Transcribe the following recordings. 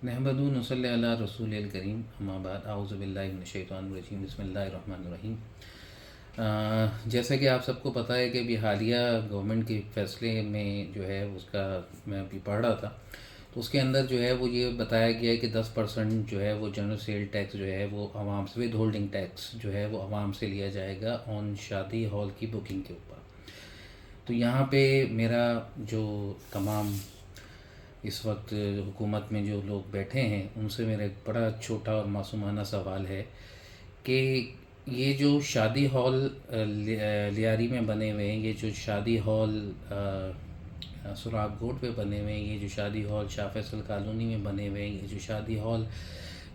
نحمدہ نصلی علی رسول الکریم اما بعد اعوذ باللہ من الشیطان الرجیم بسم اللہ الرحمن الرحیم۔ جیسا کہ آپ سب کو پتہ ہے کہ ابھی حالیہ گورنمنٹ کے فیصلے میں جو ہے اس کا میں ابھی پڑھ رہا تھا، تو اس کے اندر جو ہے وہ یہ بتایا گیا ہے کہ 10% جو ہے وہ جنرل سیل ٹیکس جو ہے وہ عوام سے ود ہولڈنگ ٹیکس جو ہے وہ عوام سے لیا جائے گا آن شادی ہال کی بکنگ کے اوپر۔ تو یہاں پہ میرا جو تمام اس وقت حکومت میں جو لوگ بیٹھے ہیں ان سے میرا ایک بڑا چھوٹا اور معصومانہ سوال ہے کہ یہ جو شادی ہال لیاری میں بنے ہوئے ہیں، یہ جو شادی ہال سراغ گوٹ پہ بنے ہوئے ہیں، یہ جو شادی ہال شاہ فیصل کالونی میں بنے ہوئے ہیں، یہ جو شادی ہال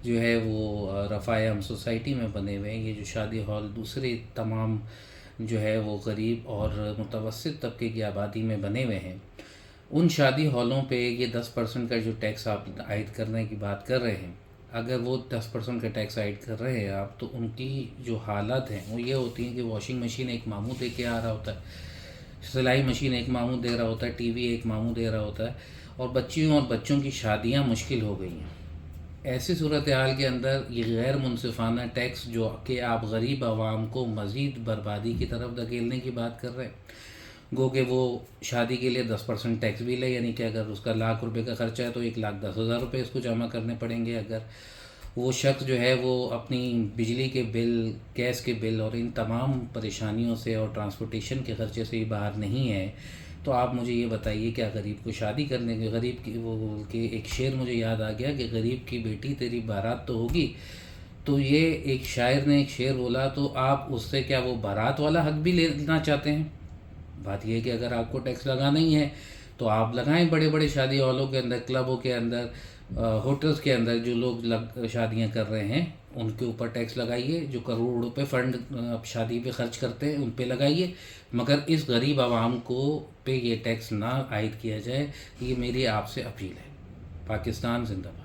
جو ہے وہ رفاع ہم سوسائٹی میں بنے ہوئے ہیں، یہ جو شادی ہال دوسرے تمام جو ہے وہ غریب اور متوسط طبقے کی آبادی میں بنے ہوئے ہیں، ان شادی ہالوں پہ یہ 10% کا جو ٹیکس آپ عائد کرنے کی بات کر رہے ہیں، اگر وہ 10% کا ٹیکس عائد کر رہے ہیں آپ، تو ان کی جو حالت ہیں وہ یہ ہوتی ہیں کہ واشنگ مشین ایک ماموں دے کے آ رہا ہوتا ہے، سلائی مشین ایک ماموں دے رہا ہوتا ہے، ٹی وی ایک ماموں دے رہا ہوتا ہے، اور بچیوں اور بچوں کی شادیاں مشکل ہو گئی ہیں۔ ایسی صورتحال کے اندر یہ غیر منصفانہ ٹیکس جو کہ آپ غریب عوام کو مزید بربادی کی طرف دھکیلنے کی بات کر رہے ہیں، گو کہ وہ شادی کے لیے 10% ٹیکس بھی لے، یعنی کہ اگر اس کا 1,00,000 روپے کا خرچہ ہے تو 1,10,000 روپے اس کو جمع کرنے پڑیں گے۔ اگر وہ شخص جو ہے وہ اپنی بجلی کے بل، گیس کے بل اور ان تمام پریشانیوں سے اور ٹرانسپورٹیشن کے خرچے سے ہی باہر نہیں ہے، تو آپ مجھے یہ بتائیے کیا غریب کو شادی کرنے کے غریب کی وہ کہ ایک شعر مجھے یاد آ گیا کہ غریب کی بیٹی تیری بارات تو ہوگی، تو یہ ایک شاعر نے ایک شعر بولا، تو آپ اس سے کیا وہ بارات والا حق بھی لینا چاہتے ہیں؟ بات یہ ہے کہ اگر آپ کو ٹیکس لگانا ہی ہے تو آپ لگائیں، بڑے بڑے شادی ہالوں کے اندر، کلبوں کے اندر، ہوٹلز کے اندر جو لوگ شادیاں کر رہے ہیں ان کے اوپر ٹیکس لگائیے، جو کروڑ روپے فنڈ شادی پہ خرچ کرتے ہیں ان پہ لگائیے، مگر اس غریب عوام کو پہ یہ ٹیکس نہ عائد کیا جائے۔ یہ میری آپ سے اپیل ہے۔ پاکستان زندہ باد۔